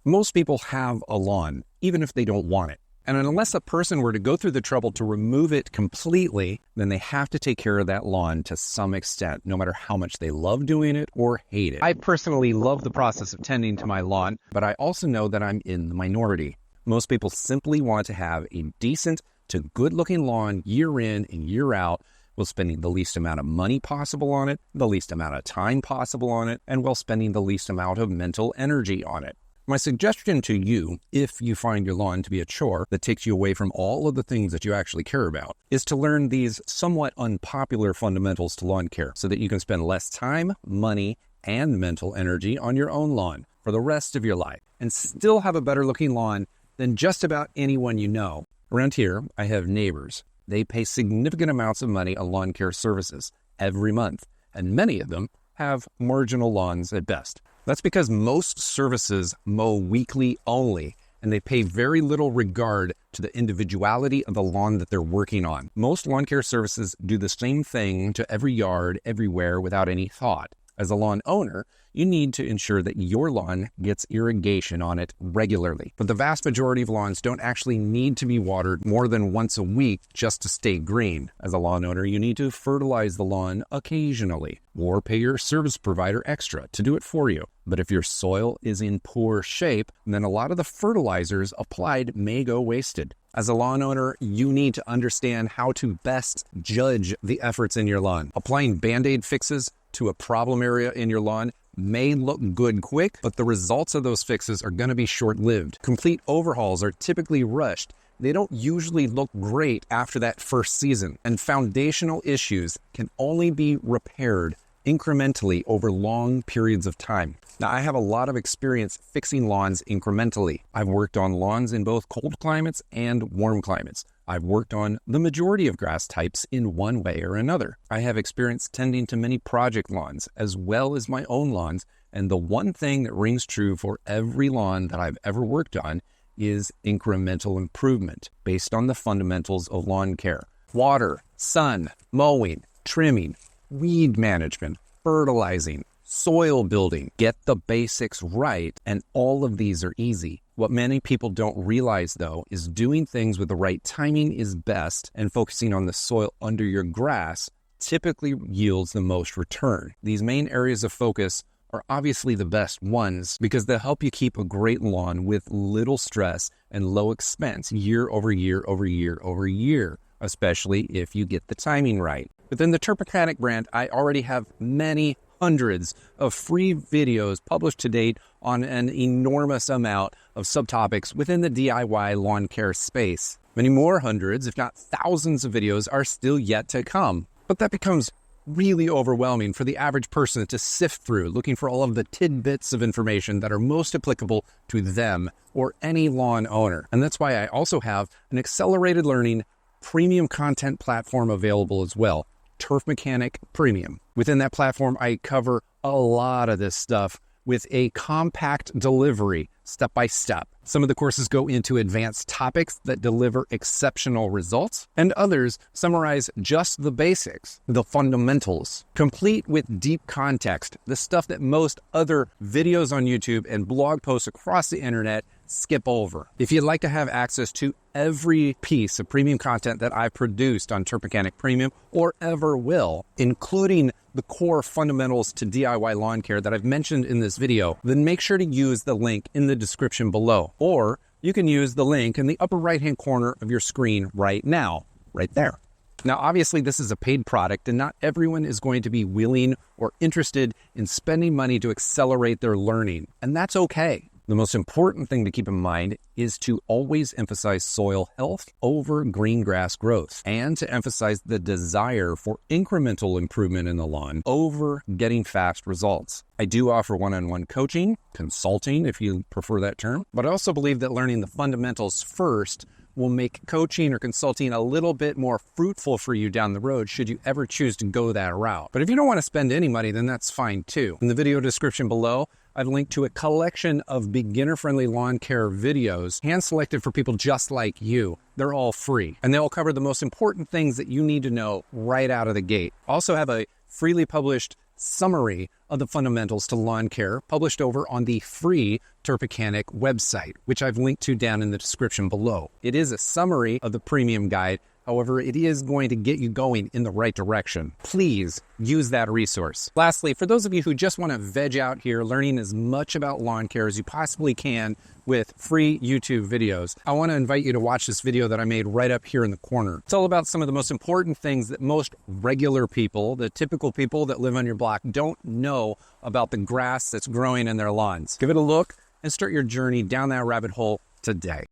Most people have a lawn, even if they don't want it. And unless a person were to go through the trouble to remove it completely, then they have to take care of that lawn to some extent, no matter how much they love doing it or hate it. I personally love the process of tending to my lawn, but I also know that I'm in the minority. Most people simply want to have a decent to good-looking lawn year in and year out, while spending the least amount of money possible on it, the least amount of time possible on it, and while spending the least amount of mental energy on it. My suggestion to you, if you find your lawn to be a chore that takes you away from all of the things that you actually care about, is to learn these somewhat unpopular fundamentals to lawn care so that you can spend less time, money, and mental energy on your own lawn for the rest of your life and still have a better looking lawn than just about anyone you know. Around here, I have neighbors. They pay significant amounts of money on lawn care services every month, and many of them have marginal lawns at best. That's because most services mow weekly only, and they pay very little regard to the individuality of the lawn that they're working on. Most lawn care services do the same thing to every yard, everywhere, without any thought. As a lawn owner, you need to ensure that your lawn gets irrigation on it regularly. But the vast majority of lawns don't actually need to be watered more than once a week just to stay green. As a lawn owner, you need to fertilize the lawn occasionally or pay your service provider extra to do it for you. But if your soil is in poor shape, then a lot of the fertilizers applied may go wasted. As a lawn owner, you need to understand how to best judge the efforts in your lawn. Applying Band-Aid fixes to a problem area in your lawn may look good quick, but the results of those fixes are going to be short-lived. Complete overhauls are typically rushed. They don't usually look great after that first season, and foundational issues can only be repaired incrementally over long periods of time. Now, I have a lot of experience fixing lawns incrementally. I've worked on lawns in both cold climates and warm climates. I've worked on the majority of grass types in one way or another. I have experience tending to many project lawns as well as my own lawns, and the one thing that rings true for every lawn that I've ever worked on is incremental improvement based on the fundamentals of lawn care. Water, sun, mowing, trimming, weed management, fertilizing, soil building. Get the basics right, and all of these are easy. What many people don't realize, though, is doing things with the right timing is best, and focusing on the soil under your grass typically yields the most return. These main areas of focus are obviously the best ones because they'll help you keep a great lawn with little stress and low expense year over year over year over year, especially if you get the timing right. Within the Turpmechanic brand, I already have many hundreds of free videos published to date on an enormous amount of subtopics within the DIY lawn care space. Many more hundreds, if not thousands of videos are still yet to come. But that becomes really overwhelming for the average person to sift through, looking for all of the tidbits of information that are most applicable to them or any lawn owner. And that's why I also have an accelerated learning premium content platform available as well, Turpmechanic Premium. Within that platform, I cover a lot of this stuff with a compact delivery, step by step. Some of the courses go into advanced topics that deliver exceptional results, and others summarize just the basics, the fundamentals, complete with deep context, the stuff that most other videos on YouTube and blog posts across the internet skip over. If you'd like to have access to every piece of premium content that I've produced on Turpmechanic Premium or ever will, including the core fundamentals to DIY lawn care that I've mentioned in this video, then make sure to use the link in the description below. Or you can use the link in the upper right-hand corner of your screen right now, right there. Now, obviously, this is a paid product, and not everyone is going to be willing or interested in spending money to accelerate their learning, and that's okay. The most important thing to keep in mind is to always emphasize soil health over green grass growth, and to emphasize the desire for incremental improvement in the lawn over getting fast results. I do offer one-on-one coaching, consulting if you prefer that term, but I also believe that learning the fundamentals first will make coaching or consulting a little bit more fruitful for you down the road should you ever choose to go that route. But if you don't want to spend any money, then that's fine too. In the video description below, I've linked to a collection of beginner-friendly lawn care videos, hand-selected for people just like you. They're all free, and they all cover the most important things that you need to know right out of the gate. I also have a freely published summary of the fundamentals to lawn care published over on the free Turpicanic website, which I've linked to down in the description below. It is a summary of the premium guide. However, it is going to get you going in the right direction. Please use that resource. Lastly, for those of you who just want to veg out here learning as much about lawn care as you possibly can with free YouTube videos, I want to invite you to watch this video that I made right up here in the corner. It's all about some of the most important things that most regular people, the typical people that live on your block, don't know about the grass that's growing in their lawns. Give it a look and start your journey down that rabbit hole today.